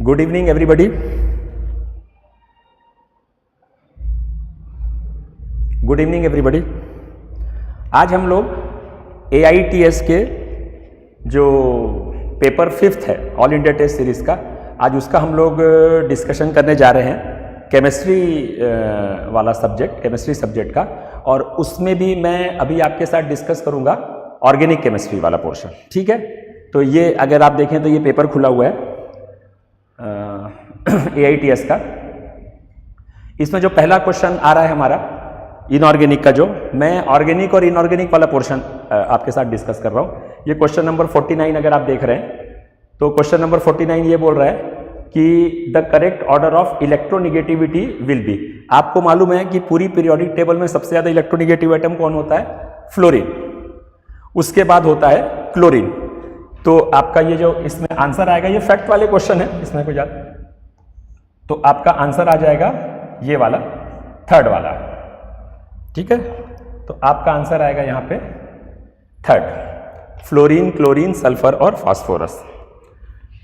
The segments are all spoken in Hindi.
Good evening everybody. Good evening everybody. आज हम लोग AITS के जो पेपर 5th है ऑल इंडिया टेस्ट सीरीज का, आज उसका हम लोग डिस्कशन करने जा रहे हैं। केमिस्ट्री वाला सब्जेक्ट, केमिस्ट्री सब्जेक्ट का, और उसमें भी मैं अभी आपके साथ डिस्कस करूंगा ऑर्गेनिक केमिस्ट्री वाला पोर्शन। ठीक है, तो ये अगर आप देखें तो ये पेपर खुला हुआ है AITS का। इसमें जो पहला क्वेश्चन आ रहा है हमारा इनऑर्गेनिक का, जो मैं ऑर्गेनिक और इनऑर्गेनिक वाला पोर्शन आपके साथ डिस्कस कर रहा हूँ। ये क्वेश्चन नंबर 49 अगर आप देख रहे हैं तो क्वेश्चन नंबर 49 ये बोल रहा है कि the correct order of electronegativity will be. आपको मालूम है कि पूरी पीरियोडिक टेबल में सबसे ज्यादा इलेक्ट्रोनिगेटिव एटम कौन होता है? फ्लोरीन। उसके बाद होता है क्लोरीन। तो आपका ये जो इसमें आंसर आएगा, ये फैक्ट वाले क्वेश्चन है, इसमें कोई याद, तो आपका आंसर आ जाएगा ये वाला, थर्ड वाला। ठीक है, तो आपका आंसर आएगा यहां पे थर्ड, फ्लोरीन, क्लोरीन, सल्फर और फास्फोरस।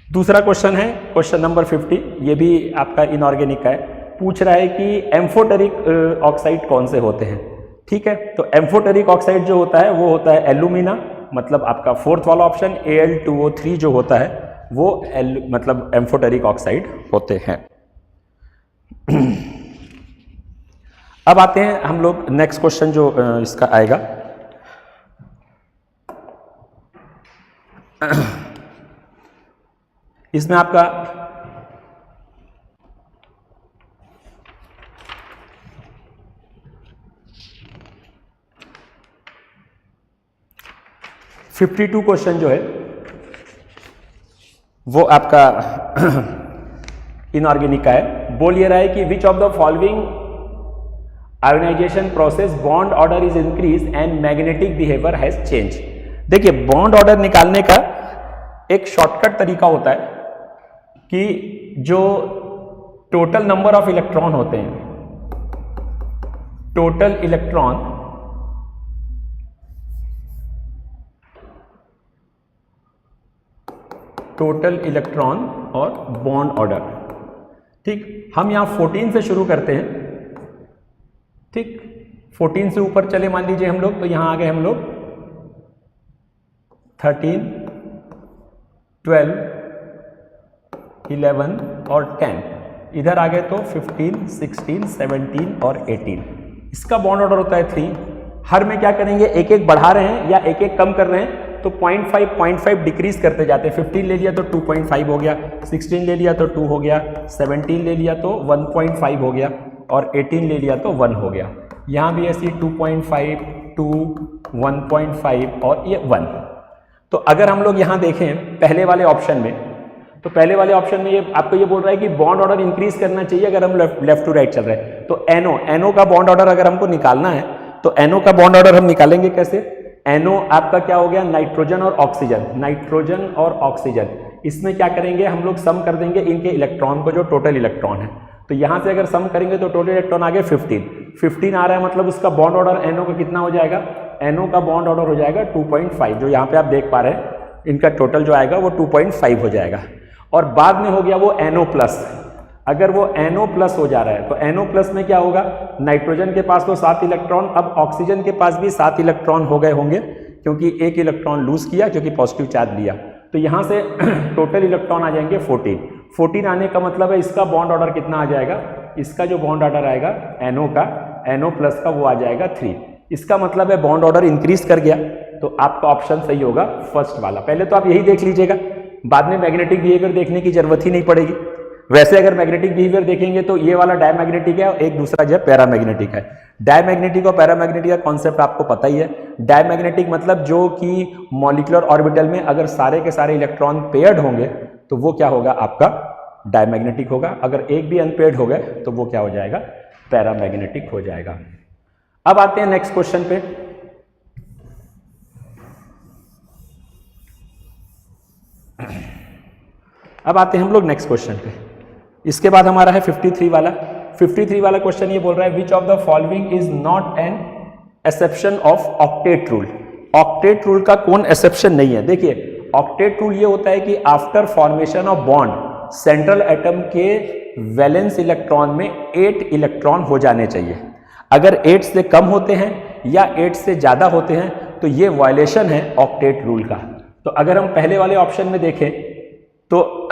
दूसरा क्वेश्चन है क्वेश्चन नंबर 50, ये भी आपका इनऑर्गेनिक का है। पूछ रहा है कि एम्फोटेरिक ऑक्साइड कौन से होते हैं। ठीक है, तो एम्फोटेरिक ऑक्साइड जो होता है वो होता है एल्यूमिना, मतलब आपका फोर्थ वाला ऑप्शन Al2O3 जो होता है वो मतलब एम्फोटेरिक ऑक्साइड होते हैं। अब आते हैं हम लोग नेक्स्ट क्वेश्चन जो इसका आएगा। इसमें आपका (52) क्वेश्चन जो है वो आपका इनऑर्गेनिक का है। बोल ये रहा है कि which of the following ionisation process bond order is increase and magnetic behaviour has change. देखिए, बॉन्ड ऑर्डर निकालने का एक शॉर्टकट तरीका होता है कि जो टोटल नंबर ऑफ इलेक्ट्रॉन होते हैं, टोटल इलेक्ट्रॉन और बॉन्ड ऑर्डर। ठीक, हम यहां 14 से शुरू करते हैं। ठीक, 14 से ऊपर चले मान लीजिए हम लोग, तो यहां आ गए हम लोग 13, 12, 11 और 10। इधर आ गए तो 15, 16, 17 और 18। इसका बॉन्ड ऑर्डर होता है 3। हर में क्या करेंगे, एक एक बढ़ा रहे हैं या एक एक कम कर रहे हैं, तो 0.5 डिक्रीज करते जाते हैं। 15 ले लिया तो 2.5 हो गया, 16 ले लिया तो 2 हो गया, 17 ले लिया तो 1.5 हो गया, और 18 ले लिया तो 1 हो गया। यहाँ भी ऐसी 2.5, 2, 1.5 और ये 1। तो अगर हम लोग यहाँ देखें पहले वाले ऑप्शन में, तो पहले वाले ऑप्शन में ये आपको ये बोल रहा है कि बॉन्ड ऑर्डर इंक्रीज करना चाहिए अगर हम लेफ्ट टू राइट चल रहे हैं। तो NO का बॉन्ड ऑर्डर अगर हमको निकालना है तो NO का बॉन्ड ऑर्डर हम निकालेंगे कैसे? NO आपका क्या हो गया? नाइट्रोजन और ऑक्सीजन, नाइट्रोजन और ऑक्सीजन। इसमें क्या करेंगे हम लोग, सम कर देंगे इनके इलेक्ट्रॉन को, जो टोटल इलेक्ट्रॉन है। तो यहां से अगर सम करेंगे तो टोटल इलेक्ट्रॉन आ गए 15 आ रहा है, मतलब उसका बॉन्ड ऑर्डर NO का कितना हो जाएगा? NO का बॉन्ड ऑर्डर हो जाएगा 2.5, जो यहाँ पे आप देख पा रहे हैं। इनका टोटल जो आएगा वो 2.5 हो जाएगा। और बाद में हो गया वो NO+। अगर वो NO+ हो जा रहा है तो NO+ में क्या होगा? नाइट्रोजन के पास तो 7 इलेक्ट्रॉन, अब ऑक्सीजन के पास भी 7 इलेक्ट्रॉन हो गए होंगे, क्योंकि एक इलेक्ट्रॉन लूज किया, क्योंकि पॉजिटिव चार्ज लिया। तो यहां से टोटल इलेक्ट्रॉन आ जाएंगे 14 आने का मतलब है इसका बॉन्ड ऑर्डर कितना आ जाएगा? इसका जो बॉन्ड ऑर्डर आएगा NO का, NO+ का, वो आ जाएगा 3। इसका मतलब है बॉन्ड ऑर्डर इंक्रीज कर गया। तो आपका ऑप्शन सही होगा फर्स्ट वाला। पहले तो आप यही देख लीजिएगा, बाद में मैग्नेटिक बिहेवियर देखने की जरूरत ही नहीं पड़ेगी। वैसे अगर मैग्नेटिक बिहेवियर देखेंगे तो ये वाला डायमैग्नेटिक है और एक दूसरा जो है पैरामैग्नेटिक है। डायमैग्नेटिक और पैरामैग्नेटिक का कॉन्सेप्ट आपको पता ही है। डायमैग्नेटिक मतलब जो कि मॉलिक्यूलर ऑर्बिटल में अगर सारे के सारे इलेक्ट्रॉन पेयर्ड होंगे तो वो क्या होगा? आपका डायमैग्नेटिक होगा। अगर एक भी अनपेयर्ड हो गए तो वो क्या हो जाएगा? पैरामैग्नेटिक हो जाएगा। अब आते हैं नेक्स्ट क्वेश्चन पे। अब आते हैं हम लोग नेक्स्ट क्वेश्चन पे। इसके बाद हमारा है 53 वाला। 53 वाला क्वेश्चन ये बोल रहा है which of the following is not an exception of octet rule. Octet rule का कौन एक्सेप्शन नहीं है? देखिए, ऑक्टेट रूल ये होता है कि after formation of bond central atom के वैलेंस इलेक्ट्रॉन में 8 इलेक्ट्रॉन हो जाने चाहिए। अगर 8 से कम होते हैं या 8 से ज़्यादा होते हैं तो ये वायलेशन है ऑक्टेट रूल का। तो अगर हम पहले वाले ऑप्शन में देखें तो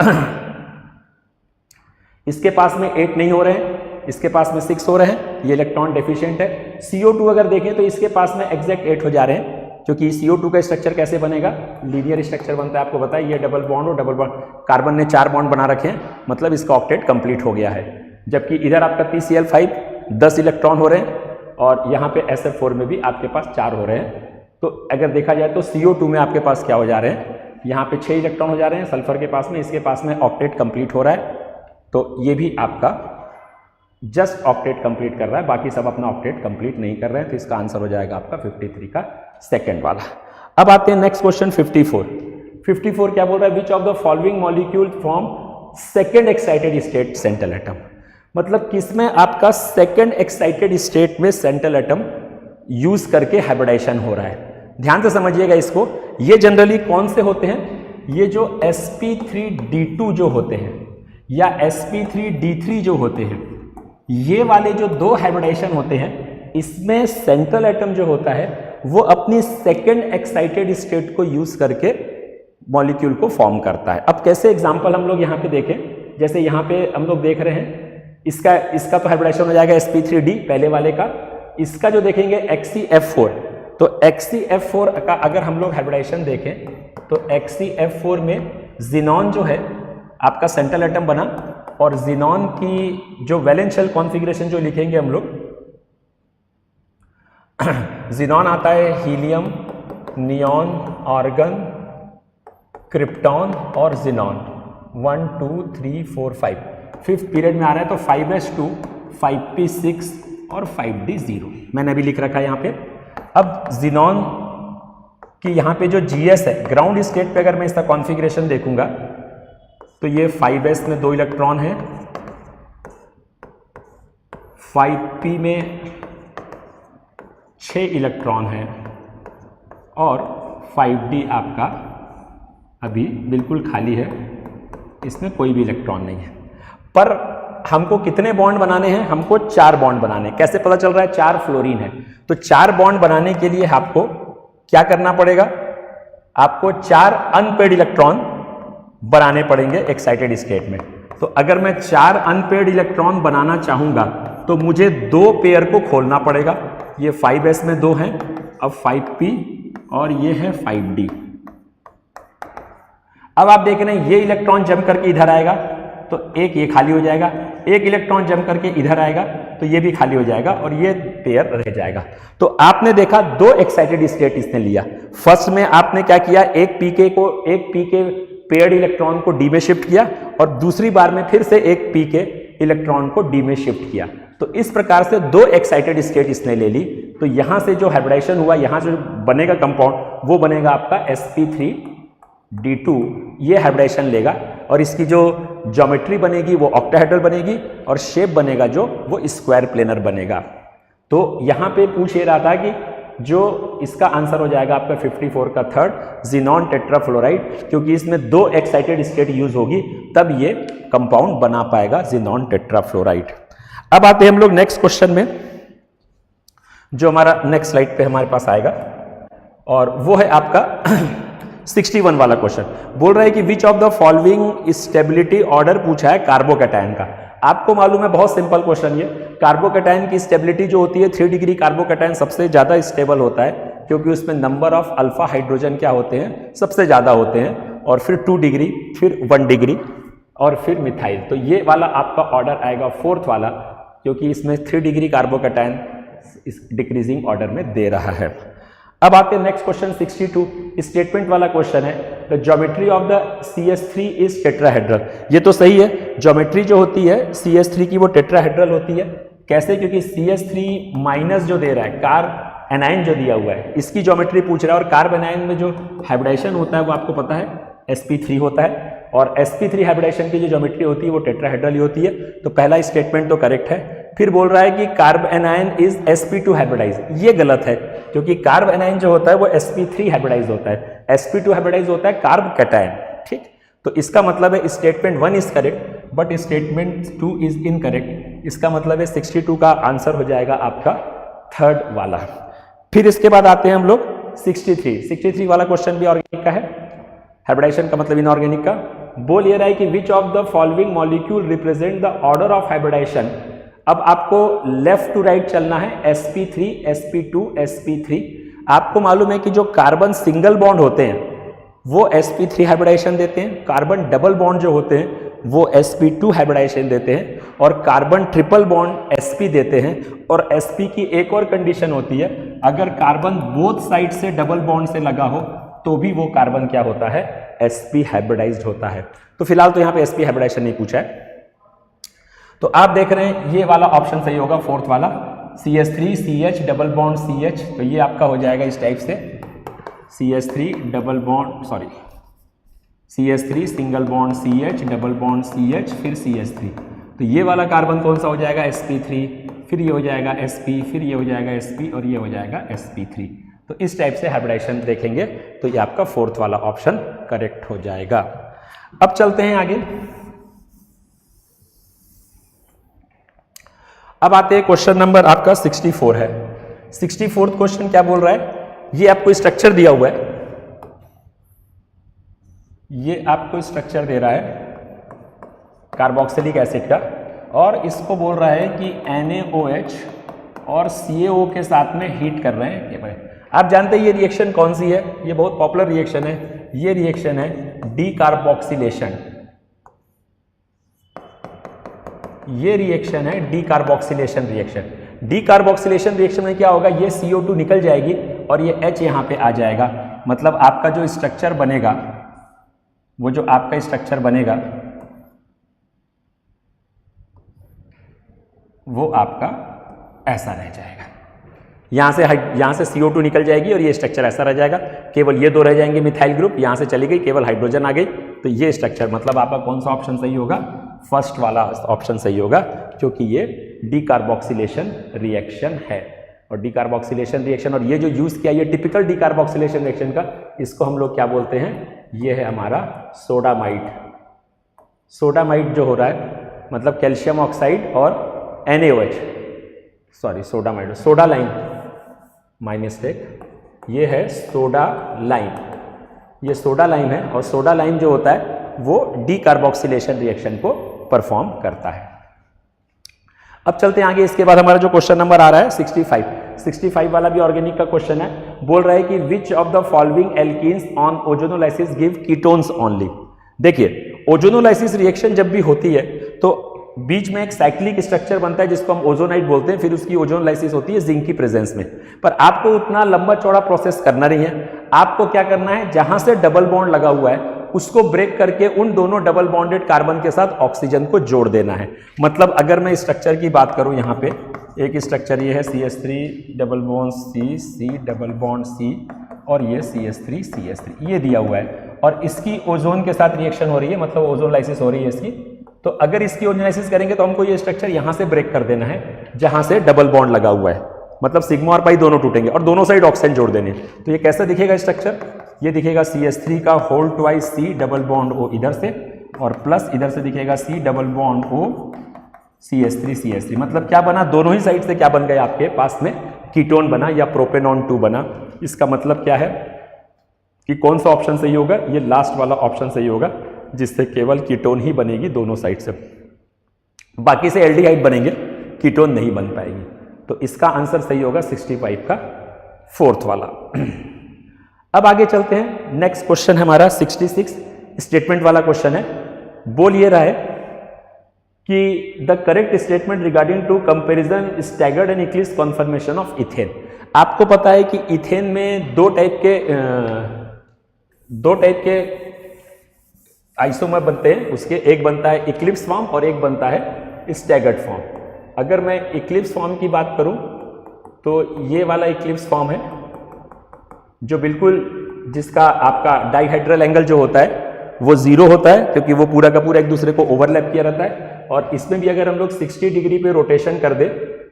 इसके पास में 8 नहीं हो रहे हैं, इसके पास में 6 हो रहे हैं, ये इलेक्ट्रॉन डेफिशिएंट है। CO2 अगर देखें तो इसके पास में एग्जैक्ट 8 हो जा रहे हैं, क्योंकि CO2 का स्ट्रक्चर कैसे बनेगा, लीनियर स्ट्रक्चर बनता है, आपको पता है। ये डबल बॉन्ड और डबल बॉन्ड, कार्बन ने 4 बॉन्ड बना रखे हैं, मतलब इसका ऑक्टेट कंप्लीट हो गया है। जबकि इधर आपका PCl5 10 इलेक्ट्रॉन हो रहे हैं और यहाँ पे SF4 में भी आपके पास 4 हो रहे हैं। तो अगर देखा जाए तो CO2 में आपके पास क्या हो जा रहे हैं, यहाँ पे 6 इलेक्ट्रॉन हो जा रहे हैं सल्फर के पास में, इसके पास में ऑक्टेट कंप्लीट हो रहा है। तो ये भी आपका जस्ट ऑक्टेट कंप्लीट कर रहा है, बाकी सब अपना ऑक्टेट कंप्लीट नहीं कर रहे हैं। तो इसका आंसर हो जाएगा आपका 53 का सेकंड वाला। अब आते हैं नेक्स्ट क्वेश्चन 54 क्या बोल रहा है, which of the following molecule from second excited state central atom, मतलब किसमें आपका सेकंड एक्साइटेड स्टेट में सेंट्रल एटम यूज करके हाइब्रिडाइजेशन हो रहा है। ध्यान से समझिएगा इसको। ये जनरली कौन से होते हैं, ये जो sp3d2 जो होते हैं या sp3d3 जो होते हैं, ये वाले जो दो हाइब्रिडाइजेशन होते हैं, इसमें सेंट्रल एटम जो होता है वो अपनी सेकंड एक्साइटेड स्टेट को यूज करके मॉलिक्यूल को फॉर्म करता है। अब कैसे एग्जांपल हम लोग यहाँ पे देखें, जैसे यहाँ पे हम लोग देख रहे हैं, इसका तो हाइब्रिडाइजेशन हो जाएगा sp3d पहले वाले का। इसका जो देखेंगे XeF4, तो XeF4 का अगर हम लोग हाइब्रिडाइजेशन देखें तो XeF4 में जिनॉन जो है आपका सेंट्रल एटम बना, और जिनॉन की जो वैलेंस शेल कॉन्फ़िगरेशन जो लिखेंगे हम लोग, जिनॉन आता है हीलियम, नियॉन, आर्गन, क्रिप्टॉन और जिनॉन। 1 2 3 4 5 फिफ्थ पीरियड में आ रहा है, तो 5s2 5p6 और 5d0 मैंने अभी लिख रखा है यहाँ पे। अब जिनॉन की यहाँ पे जो GS है, ग्राउंड स्टेट पे अगर मैं इसका कॉन्फ़िगरेशन देखूंगा तो ये 5s में 2 इलेक्ट्रॉन है, 5p में 6 इलेक्ट्रॉन है और 5d आपका अभी बिल्कुल खाली है, इसमें कोई भी इलेक्ट्रॉन नहीं है। पर हमको कितने बॉन्ड बनाने हैं, हमको 4 बॉन्ड बनाने हैं। कैसे पता चल रहा है, 4 फ्लोरीन है, तो 4 बॉन्ड बनाने के लिए आपको क्या करना पड़ेगा, आपको 4 अनपेयर्ड इलेक्ट्रॉन बनाने पड़ेंगे एक्साइटेड स्टेट में। तो अगर मैं 4 अनपेयर्ड इलेक्ट्रॉन बनाना चाहूंगा तो मुझे 2 पेयर को खोलना पड़ेगा। ये 5s में 2 हैं, अब 5p और ये है 5d। अब आप देख रहे हैं ये इलेक्ट्रॉन जंप करके इधर आएगा तो एक ये खाली हो जाएगा, एक इलेक्ट्रॉन जंप करके इधर आएगा तो ये भी खाली हो जाएगा और ये पेयर रह जाएगा। तो आपने देखा 2 एक्साइटेड स्टेट इसने लिया। फर्स्ट में आपने क्या किया, एक पीके पेयर्ड इलेक्ट्रॉन को डी में शिफ्ट किया और दूसरी बार में फिर से एक पीके इलेक्ट्रॉन को डी में शिफ्ट किया। तो इस प्रकार से 2 एक्साइटेड स्टेट इसने ले ली। तो यहां से जो हाइब्रिडाइजेशन हुआ, यहां से जो बनेगा कंपाउंड वो बनेगा आपका sp3d2। ये हाइब्रिडाइजेशन लेगा और इसकी जो ज्योमेट्री बनेगी वो ऑक्टाहेड्रल बनेगी और शेप बनेगा जो वो स्क्वायर प्लेनर बनेगा। तो यहां पे पूछ ये रहा था कि जो इसका आंसर हो जाएगा आपका 54 का थर्ड, जिनॉन टेट्राफ्लोराइड, क्योंकि इसमें 2 एक्साइटेड स्टेट यूज होगी तब ये कंपाउंड बना पाएगा जिनॉन टेट्राफ्लोराइड। अब आते हैं हम लोग नेक्स्ट क्वेश्चन में, जो हमारा नेक्स्ट स्लाइड पे हमारे पास आएगा, और वो है आपका 61 वाला क्वेश्चन। बोल रहा है कि which of the following stability order पूछा है कार्बोकैटायन का। आपको मालूम है बहुत सिंपल क्वेश्चन ये, कार्बोकैटायन की स्टेबिलिटी जो होती है 3 डिग्री कार्बोकैटायन सबसे ज्यादा स्टेबल होता है, क्योंकि उसमें नंबर ऑफ अल्फा हाइड्रोजन क्या होते हैं, सबसे ज्यादा होते हैं, और फिर 2 डिग्री, फिर 1 डिग्री और फिर मिथाइल। तो ये वाला आपका ऑर्डर आएगा 4th वाला, क्योंकि इसमें 3 डिग्री कार्बोकैटायन इस डिक्रीजिंग ऑर्डर में दे रहा है। अब आते हैं नेक्स्ट क्वेश्चन 62, स्टेटमेंट वाला क्वेश्चन है। The geometry of the CH3 is tetrahedral. ये तो सही है, ज्योमेट्री जो होती है CH3 की वो टेट्राहेड्रल होती है। कैसे, क्योंकि CH3 माइनस जो दे रहा है, कार्ब एनाइन जो दिया हुआ है, इसकी ज्योमेट्री पूछ रहा है, और कार्ब एनाइन में जो हाइब्रिडाइजेशन होता है वो आपको पता है sp3 होता है, और sp3 हाइब्रिडाइजेशन की जो ज्योमेट्री होती है वो टेट्राहेड्रल ही होती है। तो पहला स्टेटमेंट तो करेक्ट है। फिर बोल रहा है कि carb A9 is sp2 hybridise, ये गलत है, क्योंकि कार्ब एनाइन जो होता है वो sp3 हाइब्रिडाइज होता है, sp2 हाइब्रिडाइज होता है कार्ब कैटायन। ठीक, तो इसका मतलब है statement 1 is correct but statement 2 is incorrect. इसका मतलब है 62 का आंसर हो जाएगा आपका थर्ड वाला। फिर इसके बाद आते हैं हम लोग 63 वाला क्वेश्चन भी ऑर्गेनिक का है, हाइब्रिडाइजेशन का मतलब इनऑर्गेनिक का। बोल ये रहा है कि which of the following molecule represent the order of hybridisation. अब आपको लेफ्ट टू राइट चलना है, sp3 sp2 sp3। आपको मालूम है कि जो कार्बन सिंगल बॉन्ड होते हैं वो sp3 हाइब्रिडाइजेशन देते हैं, कार्बन डबल बॉन्ड जो होते हैं वो sp2 हाइब्रिडाइजेशन देते हैं, और कार्बन ट्रिपल बॉन्ड sp देते हैं। और sp की एक और कंडीशन होती है, अगर कार्बन बोथ साइड से डबल बॉन्ड से लगा हो तो भी वो कार्बन क्या होता है, sp हाइब्रिडाइज्ड होता है। तो फिलहाल तो यहाँ पे sp हाइब्रिडाइजेशन नहीं पूछा है, तो आप देख रहे हैं ये वाला ऑप्शन सही होगा, फोर्थ वाला CH3 CH double bond CH। तो ये आपका हो जाएगा इस टाइप से CH3 double bond sorry CH3 single bond CH double bond CH फिर CH3। तो ये वाला कार्बन कौन सा हो जाएगा, sp3, फिर ये हो जाएगा sp, फिर ये हो जाएगा sp और ये हो जाएगा sp3। तो इस टाइप से हाइब्रिडाइजेशन देखेंगे तो ये आपका फोर्थ वाला ऑप्शन करेक्ट हो जाएगा। अब चलते हैं आगे। अब आते हैं क्वेश्चन नंबर आपका 64 है। 64th क्वेश्चन क्या बोल रहा है, ये आपको स्ट्रक्चर दिया हुआ है, ये आपको स्ट्रक्चर दे रहा है कार्बोक्सिलिक एसिड का, और इसको बोल रहा है कि NaOH और CaO के साथ में हीट कर रहे हैं। भाई आप जानते हैं ये रिएक्शन कौन सी है, ये बहुत पॉपुलर रिएक्शन है, ये रिएक्शन है डीकार्बोक्सिलेशन। ये रिएक्शन है डीकार्बोक्सिलेशन रिएक्शन। डीकार्बोक्सिलेशन रिएक्शन में क्या होगा, ये CO2 निकल जाएगी और ये H यहाँ पे आ जाएगा। मतलब आपका जो स्ट्रक्चर बनेगा, वो जो आपका स्ट्रक्चर बनेगा वो आपका ऐसा रह जाएगा। यहाँ से CO2 निकल जाएगी और ये स्ट्रक्चर ऐसा रह जाएगा, केवल ये दो रह जाएंगे मिथाइल ग्रुप, यहाँ से चली गई, केवल हाइड्रोजन आ गई। तो ये स्ट्रक्चर मतलब आपका कौन सा ऑप्शन सही होगा, फर्स्ट वाला ऑप्शन सही होगा, क्योंकि ये डीकार्बोक्सिलेशन रिएक्शन है। और डीकार्बोक्सिलेशन रिएक्शन, और ये जो यूज किया ये टिपिकल डीकार्बोक्सिलेशन रिएक्शन का, इसको हम लोग क्या बोलते हैं, ये है हमारा सोडामाइड। सोडामाइड जो हो रहा है मतलब कैल्शियम ऑक्साइड और NaOH, sorry sodamide, soda lime, my mistake, ये है सोडा लाइम, ये सोडा लाइम है। और सोडा लाइम जो होता है वो डीकार्बोक्सिलेशन रिएक्शन को परफॉर्म करता है। अब चलते हैं आगे। इसके बाद हमारा जो क्वेश्चन नंबर आ रहा है 65 वाला भी ऑर्गेनिक का क्वेश्चन है। बोल रहा है कि which of the following alkenes on ozonolysis give ketones only. देखिए ओजोनोलाइसिस रिएक्शन जब भी होती है तो बीच में एक साइक्लिक स्ट्रक्चर बनता है जिसको हम ओजोनाइट बोलते हैं, फिर उसकी ओजोनोलाइसिस होती है जिंक की प्रेजेंस में। पर आपको उतना लंबा चौड़ा प्रोसेस करना नहीं है, आपको क्या करना है, जहां से डबल बॉन्ड लगा हुआ है उसको ब्रेक करके उन दोनों डबल बॉन्डेड कार्बन के साथ ऑक्सीजन को जोड़ देना है। मतलब अगर मैं स्ट्रक्चर की बात करूं, यहाँ पे एक स्ट्रक्चर ये है CH3 double bond C double bond C और ये CH3 ये दिया हुआ है, और इसकी ओजोन के साथ रिएक्शन हो रही है, मतलब ओजोनलाइसिस हो रही है इसकी। तो अगर इसकी ओजोनाइसिस करेंगे तो हमको ये स्ट्रक्चर यहां से ब्रेक कर देना है जहां से डबल बॉन्ड लगा हुआ है, मतलब सिग्मा और पाई दोनों टूटेंगे और दोनों साइड ऑक्सीजन जोड़ देने। तो ये कैसा दिखेगा स्ट्रक्चर, ये दिखेगा CH3 का whole twice C double bond O इधर से, और प्लस इधर से दिखेगा C double bond O CH3 मतलब क्या बना, दोनों ही साइड से क्या बन गया आपके पास में, कीटोन बना या प्रोपेनॉन 2 बना। इसका मतलब क्या है कि कौन सा ऑप्शन सही होगा, ये लास्ट वाला ऑप्शन सही होगा, जिससे केवल कीटोन ही बनेगी दोनों साइड से, बाकी से एल्डिहाइड बनेंगे, कीटोन नहीं बन पाएगी। तो इसका आंसर सही होगा 65 का फोर्थ वाला। अब आगे चलते हैं, नेक्स्ट क्वेश्चन हमारा 66 स्टेटमेंट वाला क्वेश्चन है। बोल ये रहा है कि the correct statement regarding to comparison staggered and eclipse conformation of ethane. आपको पता है कि इथेन में दो टाइप के आइसोमर बनते हैं, उसके एक बनता है इक्लिप्स फॉर्म और एक बनता है स्टैगर्ड फॉर्म। अगर मैं इक्लिप्स फॉर्म की बात करूं तो ये वाला इक्लिप्स फॉर्म है जो बिल्कुल, जिसका आपका डाइहाइड्रल एंगल जो होता है वो 0 होता है, क्योंकि वो पूरा का पूरा एक दूसरे को ओवरलैप किया रहता है। और इसमें भी अगर हम लोग 60 डिग्री पे रोटेशन कर दे,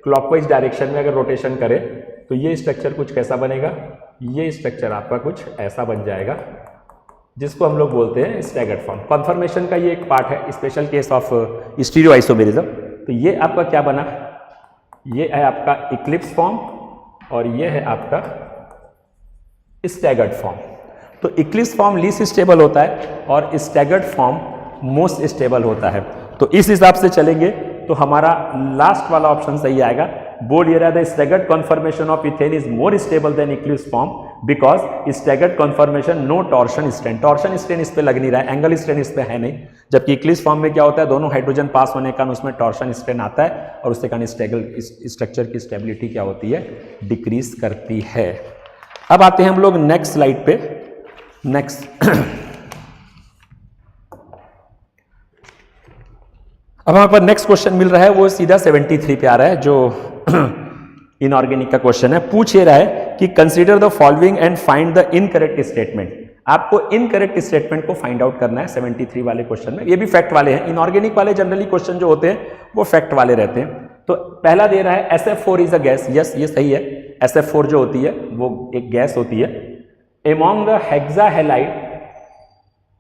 क्लॉकवाइज डायरेक्शन में अगर रोटेशन करें तो ये स्ट्रक्चर कुछ कैसा बनेगा, ये स्ट्रक्चर आपका कुछ ऐसा बन जाएगा। जिसको हम लोग बोलते हैं स्टैगर्ड फॉर्म। कॉन्फर्मेशन का ये एक पार्ट है, स्पेशल केस ऑफ स्टीरियोआइसोमेरिज्म। तो ये आपका क्या बना, ये है आपका इक्लिप्स फॉर्म और ये है आपका स्टैगर्ड फॉर्म। तो इक्लिप्स फॉर्म लीस्ट स्टेबल होता है और स्टैगर्ड फॉर्म मोस्ट स्टेबल होता है। तो इस हिसाब से चलेंगे तो हमारा लास्ट वाला ऑप्शन सही आएगा। बोल ये रहा था staggered conformation of ethane is more stable than eclipse form because staggered conformation no torsion strain. Torsion strain इस पे लग नहीं रहा है, एंगल स्ट्रेन इस पे है नहीं, जबकि इक्लिप्स फॉर्म में क्या होता है, दोनों हाइड्रोजन पास होने के कारण उसमें टॉर्शन स्ट्रेन आता है और उससे कारण स्ट्रक्चर की स्टेबिलिटी क्या होती है, डिक्रीज करती है। अब आते हैं हम लोग नेक्स्ट स्लाइड पे। नेक्स्ट अब हमारे पास नेक्स्ट क्वेश्चन मिल रहा है, वो सीधा 73 पे आ रहा है, जो इनऑर्गेनिक का क्वेश्चन है। पूछ ये रहा है कि consider the following and find the incorrect statement. आपको इनकरेक्ट स्टेटमेंट को फाइंड आउट करना है 73 वाले क्वेश्चन में। ये भी फैक्ट वाले हैं, इनऑर्गेनिक वाले जनरली क्वेश्चन जो होते हैं वो फैक्ट वाले रहते हैं। तो पहला दे रहा है SF4 is a gas. Yes, ये सही है। SF4 जो होती है वो एक गैस होती है। Among the hexahalide,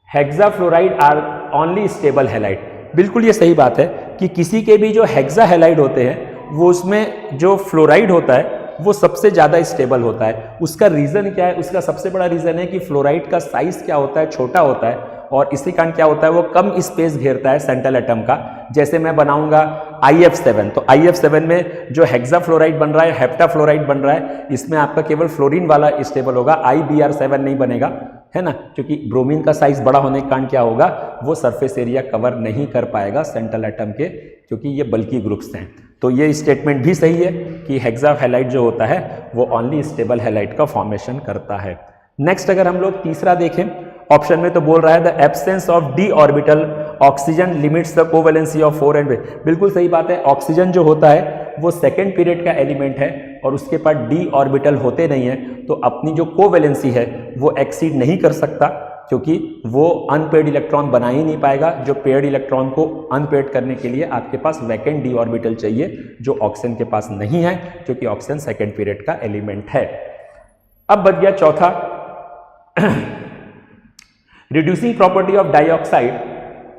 hexafluoride are only stable halide. बिल्कुल ये सही बात है कि किसी के भी जो हेक्साहेलाइड होते हैं वो उसमें जो फ्लोराइड होता है वो सबसे ज़्यादा स्टेबल होता है। उसका रीज़न क्या है, उसका सबसे बड़ा रीज़न है कि फ्लोराइड का साइज क्या होता है, छोटा होता है और इसी कारण क्या होता है, वो कम स्पेस घेरता है सेंट्रल एटम का। जैसे मैं बनाऊंगा IF7, तो IF7 में जो हेक्साफ्लोराइड बन रहा है, हेप्टाफ्लोराइड बन रहा है, इसमें आपका केवल फ्लोरीन वाला स्टेबल होगा, IBr7 नहीं बनेगा, है ना, क्योंकि ब्रोमीन का साइज बड़ा होने के कारण क्या होगा, वो सरफेस एरिया कवर नहीं कर पाएगा सेंट्रल एटम के, क्योंकि ये बल्की ग्रुप्स हैं। तो ये स्टेटमेंट भी सही है कि हेक्साहेलाइड जो होता है वो ओनली स्टेबल हैलाइड का फॉर्मेशन करता है। नेक्स्ट अगर हम लोग तीसरा देखें ऑप्शन में, तो बोल रहा है the absence of D orbital oxygen limits the covalency of 4 and. बिल्कुल सही बात है। ऑक्सीजन जो होता है वो सेकेंड पीरियड का एलिमेंट है और उसके पास डी ऑर्बिटल होते नहीं है, तो अपनी जो कोवेलेंसी है वो एक्सीड नहीं कर सकता, क्योंकि वो अनपेड इलेक्ट्रॉन बना ही नहीं पाएगा। जो पेड इलेक्ट्रॉन को अनपेड करने के लिए आपके पास वैकेंट डी ऑर्बिटल चाहिए, जो ऑक्सीजन के पास नहीं है, क्योंकि ऑक्सीजन सेकेंड पीरियड का एलिमेंट है। अब बच गया चौथा, reducing property of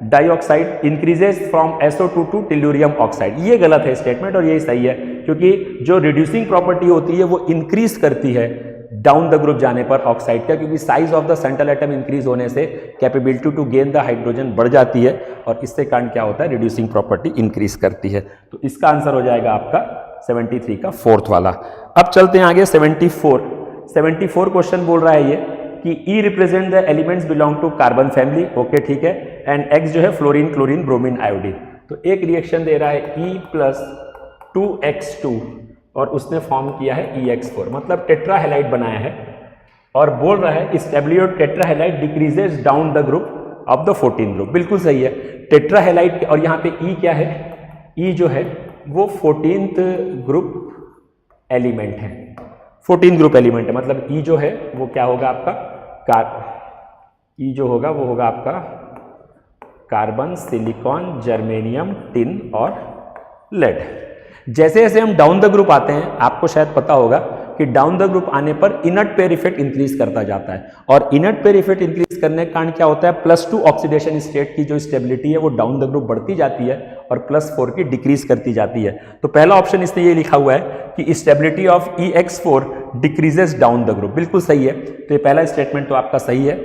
dioxide increases from SO2 to tellurium oxide. ये गलत है स्टेटमेंट और यही सही है, क्योंकि जो रिड्यूसिंग प्रॉपर्टी होती है वो इंक्रीज करती है डाउन द ग्रुप जाने पर ऑक्साइड का, क्योंकि size of the central atom increase होने से capability to gain the hydrogen बढ़ जाती है और इससे कारण क्या होता है, रिड्यूसिंग प्रॉपर्टी इंक्रीज करती है। तो इसका आंसर हो जाएगा आपका 73 का फोर्थ वाला। अब चलते हैं आगे 74 क्वेश्चन बोल रहा है ये कि E represent the elements belong to carbon family. Okay ठीक है। एंड X जो है फ्लोरीन, क्लोरीन, ब्रोमीन, आयोडीन। तो एक रिएक्शन दे रहा है E+2X2 और उसने फॉर्म किया है EX4, मतलब टेट्राहेलाइड बनाया है और बोल रहा है stability tetrahalide decreases down the group of the 14 group. बिल्कुल सही है। टेट्राहेलाइड और यहाँ पे E क्या है, E जो है वो 14th ग्रुप एलिमेंट है, 14 ग्रुप एलिमेंट है, मतलब E जो है वो क्या होगा आपका E जो होगा वो होगा आपका कार्बन, सिलिकॉन, जर्मेनियम, टिन और लेड। जैसे जैसे हम डाउन द ग्रुप आते हैं, आपको शायद पता होगा कि डाउन द ग्रुप आने पर इनर्ट पेयर इफेक्ट इंक्रीज करता जाता है और इनर्ट पेयर इफेक्ट इंक्रीज करने के कारण क्या होता है, +2 ऑक्सीडेशन स्टेट की जो स्टेबिलिटी है वो डाउन द ग्रुप बढ़ती जाती है और +4 की डिक्रीज करती जाती है। तो पहला ऑप्शन इसने ये लिखा हुआ है कि stability of EX4 decreases down the group. बिल्कुल सही है। तो ये पहला स्टेटमेंट तो आपका सही है।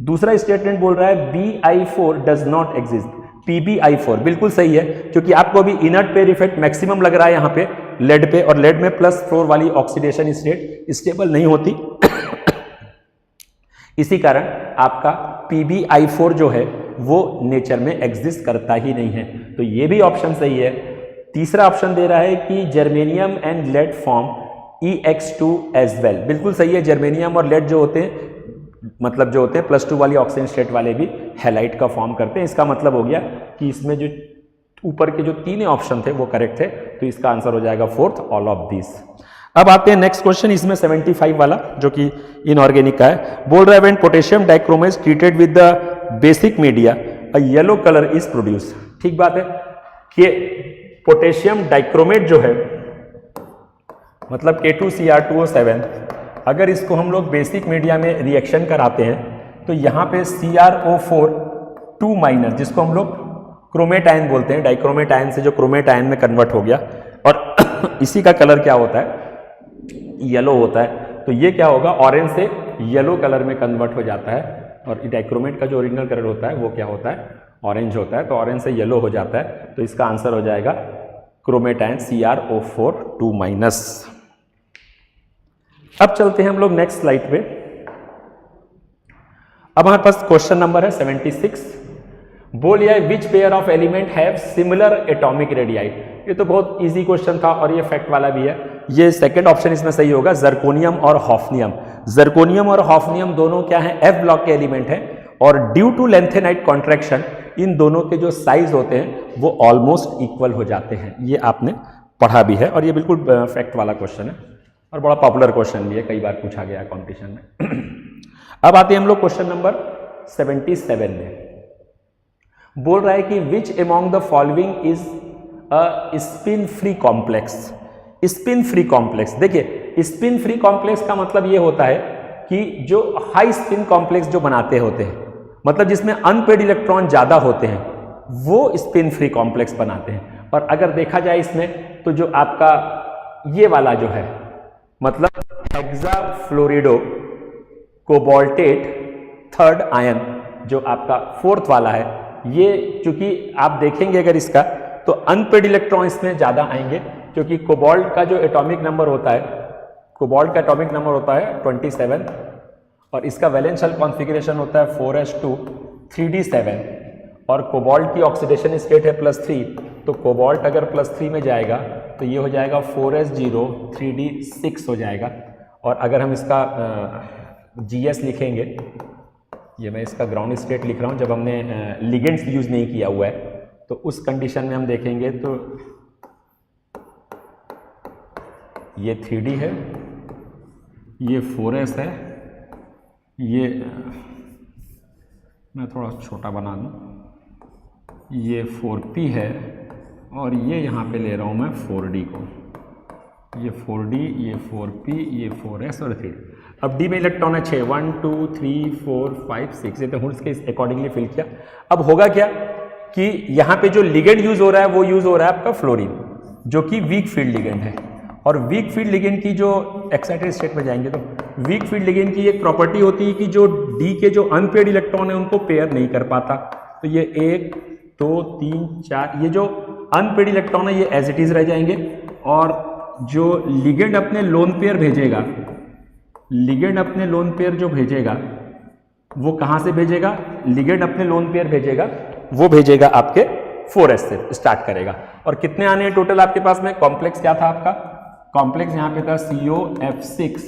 दूसरा स्टेटमेंट बोल रहा है BI4 does not exist, PbI4। बिल्कुल सही है, क्योंकि आपको अभी इनर्ट पेयर इफेक्ट मैक्सिमम लग रहा है यहाँ पे लेड पे, और लेड में +4 वाली ऑक्सीडेशन स्टेट स्टेबल नहीं होती इसी कारण आपका PbI4 जो है वो नेचर में एग्जिस्ट करता ही नहीं है। तो ये भी ऑप्शन सही है। तीसरा ऑप्शन दे रहा है कि germanium and lead form EX2 as well. बिल्कुल सही है। जर्मेनियम और लेड जो होते हैं, मतलब जो होते हैं +2 वाली ऑक्सीजन स्टेट वाले भी हैलाइड का फॉर्म करते हैं। इसका मतलब हो गया कि इसमें जो ऊपर के जो तीन ऑप्शन थे वो करेक्ट थे, तो इसका आंसर हो जाएगा फोर्थ, ऑल ऑफ दिस। अब आते हैं नेक्स्ट क्वेश्चन, इसमें 75 वाला जो कि इनऑर्गेनिक का है। बोल रहा है when potassium dichromate treated with the basic media a yellow colour is produce. ठीक बात है कि पोटेशियम डाइक्रोमेट जो है मतलब K2Cr2O7, अगर इसको हम लोग बेसिक मीडिया में रिएक्शन कराते हैं तो यहाँ पे CrO4 2 माइनस, जिसको हम लोग क्रोमेटाइन बोलते हैं, डाइक्रोमेटाइन से जो क्रोमेटाइन में कन्वर्ट हो गया, और इसी का कलर क्या होता है, येलो होता है। तो ये क्या होगा, ऑरेंज से येलो कलर में कन्वर्ट हो जाता है, और डाइक्रोमेट का जो ओरिजिनल कलर होता है वो क्या होता है, ऑरेंज होता है। तो ऑरेंज से येलो हो जाता है, तो इसका आंसर हो जाएगा क्रोमेटाइन CrO4 2 माइनस। अब चलते हैं हम लोग नेक्स्ट स्लाइड पे। अब हमारे पास क्वेश्चन नंबर है 76। बोलिए which pair of element have similar atomic radii. ये तो बहुत इजी क्वेश्चन था और ये फैक्ट वाला भी है। ये सेकंड ऑप्शन इसमें सही होगा, जर्कोनियम और हॉफनियम। जर्कोनियम और हॉफनियम दोनों क्या हैं, F ब्लॉक के एलिमेंट हैं, और due to lanthanide contraction in दोनों के जो साइज होते हैं वो ऑलमोस्ट इक्वल हो जाते हैं। ये आपने पढ़ा भी है और ये बिल्कुल फैक्ट वाला क्वेश्चन है और बड़ा पॉपुलर क्वेश्चन भी है, कई बार पूछा गया कॉम्पिटिशन में। अब आते हैं हम लोग क्वेश्चन नंबर 77 में। बोल रहा है कि which among the following is a spin free complex. Spin free complex, देखिए स्पिन फ्री कॉम्प्लेक्स का मतलब ये होता है कि जो हाई स्पिन कॉम्प्लेक्स जो बनाते होते हैं, मतलब जिसमें अनपेड इलेक्ट्रॉन ज्यादा होते हैं, वो स्पिन फ्री कॉम्प्लेक्स बनाते हैं। और अगर देखा जाए इसमें तो जो आपका ये वाला जो है, मतलब हेक्साफ्लोरिडो कोबाल्टेट थर्ड आयन जो आपका फोर्थ वाला है, ये चूंकि आप देखेंगे अगर इसका तो अनपेड इलेक्ट्रॉन इसमें ज्यादा आएंगे, क्योंकि कोबाल्ट का जो एटॉमिक नंबर होता है, कोबाल्ट का एटॉमिक नंबर होता है 27 और इसका वैलेंस शेल कॉन्फ़िगरेशन होता है 4s2 3d7 और कोबाल्ट की ऑक्सीडेशन स्टेट है +3। तो कोबाल्ट अगर +3 में जाएगा तो ये हो जाएगा 4s0 3d6 हो जाएगा। और अगर हम इसका GS लिखेंगे, ये मैं इसका ग्राउंड स्टेट लिख रहा हूँ, जब हमने लिगेंड्स यूज नहीं किया हुआ है, तो उस कंडीशन में हम देखेंगे तो ये 3d है, ये 4s है, ये मैं थोड़ा छोटा बना दूँ, ये 4p है और ये यहाँ पे ले रहा हूँ मैं 4d को, ये 4d, ये 4p, ये 4s और 3d। अब d में इलेक्ट्रॉन है 6, 1 2 3 4 5 6, ये तो हुड्स के अकॉर्डिंगली फिल किया। अब होगा क्या कि यहाँ पे जो लिगेंड यूज हो रहा है वो यूज हो रहा है आपका फ्लोरीन, जो कि वीक फील्ड लिगेंड है। और वीक फील्ड लिगेंड की जो एक्साइटेड स्टेट में जाएंगे तो वीक फील्ड लिगेंड की एक प्रॉपर्टी होती है कि जो d के जो अनपेयर्ड इलेक्ट्रॉन है उनको पेयर नहीं कर पाता। तो ये 1 2 3 4, ये जो अनपेयर्ड इलेक्ट्रॉन है ये एज इट इज रह जाएंगे, और जो लिगेंड अपने लोन पेयर भेजेगा, लिगेंड अपने लोन पेयर जो भेजेगा वो कहां से भेजेगा, लिगेंड अपने लोन पेयर भेजेगा, वो भेजेगा आपके 4s से स्टार्ट करेगा। और कितने आने हैं टोटल आपके पास में, कॉम्प्लेक्स क्या था आपका, कॉम्प्लेक्स यहाँ पे था COF6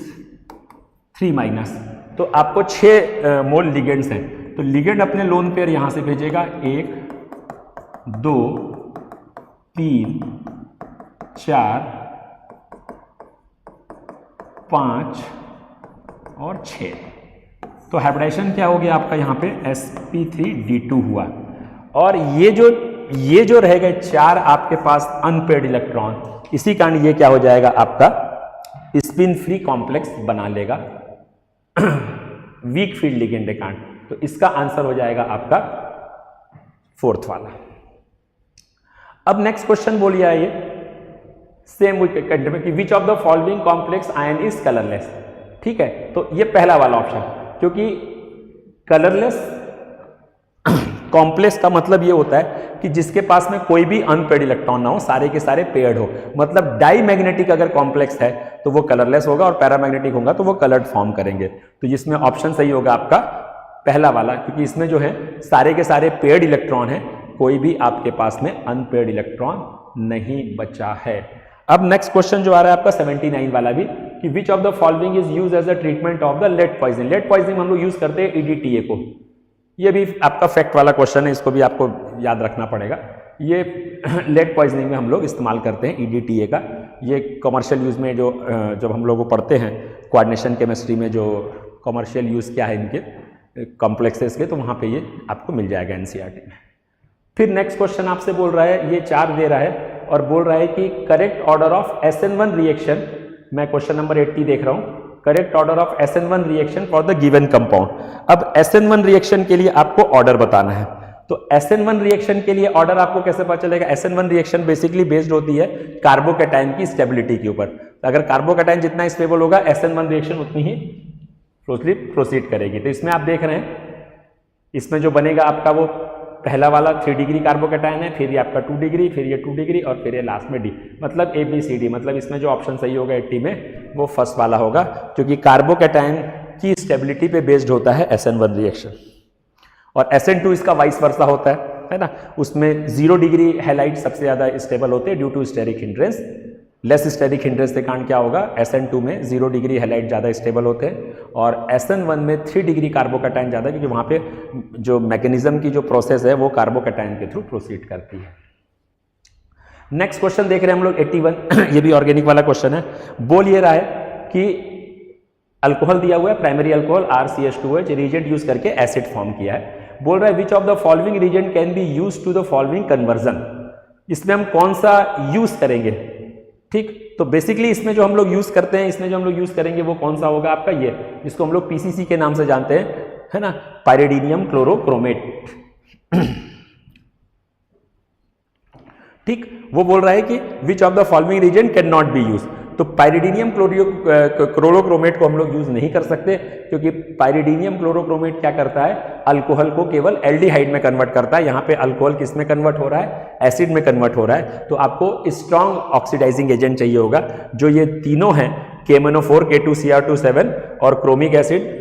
3 माइनस। तो आपको 6 मोल लिगेंड्स हैं, तो लिगेंड अपने लोन पेयर यहां से भेजेगा 1 2 3 4 5 और 6। तो हाइब्रिडाइजेशन क्या हो गया आपका यहाँ पे sp3d2 हुआ। और ये जो रह गए 4 आपके पास अनपेयर्ड इलेक्ट्रॉन, इसी कारण ये क्या हो जाएगा आपका स्पिन फ्री कॉम्प्लेक्स बना लेगा वीक फील्ड लिगेंड के कारण। तो इसका आंसर हो जाएगा आपका 4th वाला। अब नेक्स्ट क्वेश्चन बोलिए ये सेम कि which of the following complex ion is colourless. ठीक है, तो ये पहला वाला ऑप्शन, क्योंकि कलरलेस कॉम्प्लेक्स का मतलब ये होता है कि जिसके पास में कोई भी अनपेयर्ड इलेक्ट्रॉन ना हो, सारे के सारे पेयर्ड हो। मतलब डाई मैग्नेटिक अगर कॉम्प्लेक्स है तो वो कलरलेस होगा और पैरामैग्नेटिक होगा तो वो कलर्ड फॉर्म करेंगे। तो इसमें ऑप्शन सही होगा आपका पहला वाला, क्योंकि इसमें जो है सारे के सारे पेयर्ड इलेक्ट्रॉन है, कोई भी आपके पास में अनपेयर्ड इलेक्ट्रॉन नहीं बचा है। अब नेक्स्ट क्वेश्चन जो आ रहा है आपका 79 वाला भी, कि which of the following is use as a treatment of the lead poisoning. Lead poisoning हम लोग यूज करते हैं EDTA को। ये भी आपका फैक्ट वाला क्वेश्चन है, इसको भी आपको याद रखना पड़ेगा। ये लेड पॉइजनिंग में हम लोग इस्तेमाल करते हैं EDTA का। ये कमर्शियल यूज में जो जब हम लोग पढ़ते हैं कोऑर्डिनेशन केमिस्ट्री में, जो कमर्शियल यूज क्या है इनके कॉम्प्लेक्सेस के, तो वहाँ पे ये आपको मिल जाएगा NCERT में। फिर नेक्स्ट क्वेश्चन आपसे बोल रहा है, ये 4 दे रहा है और बोल रहा है कि correct order of SN1 reaction, मैं क्वेश्चन नंबर 80 देख रहा हूँ, correct order of SN1 reaction for the given compound. अब SN1 रिएक्शन के लिए आपको ऑर्डर बताना है, तो SN1 रिएक्शन के लिए ऑर्डर आपको कैसे पता चलेगा? SN1 रिएक्शन बेसिकली बेस्ड होती है कार्बोकैटायन की स्टेबिलिटी के ऊपर। तो अगर कार्बोकैटायन जितना स्टेबल होगा SN1 रिएक्शन उतनी ही प्रोसीड करेगी। तो इसमें आप देख रहे हैं, इसमें जो बनेगा आपका वो पहला वाला 3 डिग्री कार्बोकैटायन है, फिर ये आपका 2 डिग्री, फिर ये 2 डिग्री और फिर ये लास्ट में D, मतलब ABCD। मतलब इसमें जो ऑप्शन सही होगा 80 में वो फर्स्ट वाला होगा, क्योंकि कार्बोकैटायन की स्टेबिलिटी पे बेस्ड होता है SN1 रिएक्शन। और SN2 इसका वाइस वर्सा होता है ना, उसमें 0 डिग्री हैलाइड सबसे ज्यादा स्टेबल होते हैं due to steric hindrance. Less steric hindrance के कारण क्या होगा, SN2 में 0 डिग्री हैलाइड ज्यादा स्टेबल होते हैं और SN1 में 3 डिग्री कार्बोकैटायन ज्यादा, क्योंकि वहां पे जो मैकेनिज्म की जो प्रोसेस है वो कार्बोकैटायन के थ्रू प्रोसीड करती है। नेक्स्ट क्वेश्चन देख रहे हैं हम लोग 81 ये भी ऑर्गेनिक वाला क्वेश्चन है। बोल ये रहा है कि अल्कोहल दिया हुआ है, primary alcohol RCH2OH reagent use करके एसिड फॉर्म किया है। बोल रहा है which of the following reagent can be use to the following conversion. इसमें हम कौन सा यूज करेंगे? ठीक, तो बेसिकली इसमें जो हम लोग यूज करते हैं, इसमें जो हम लोग यूज करेंगे वो कौन सा होगा आपका, ये जिसको हम लोग PCC के नाम से जानते हैं, है ना, पायरिडीनियम क्लोरोक्रोमेट। ठीक, वो बोल रहा है कि which of the following reagent can not be use. तो पायरिडीनियम क्लोरोक्रोमेट को हम लोग यूज नहीं कर सकते, क्योंकि पायरिडीनियम क्लोरोक्रोमेट क्या करता है, अल्कोहल को केवल एल्डिहाइड में कन्वर्ट करता है। यहाँ पे अल्कोहल किस में कन्वर्ट हो रहा है, एसिड में कन्वर्ट हो रहा है। तो आपको स्ट्रॉन्ग ऑक्सीडाइजिंग एजेंट चाहिए होगा, जो ये तीनों हैं, KMnO4, K2Cr2 और क्रोमिक एसिड,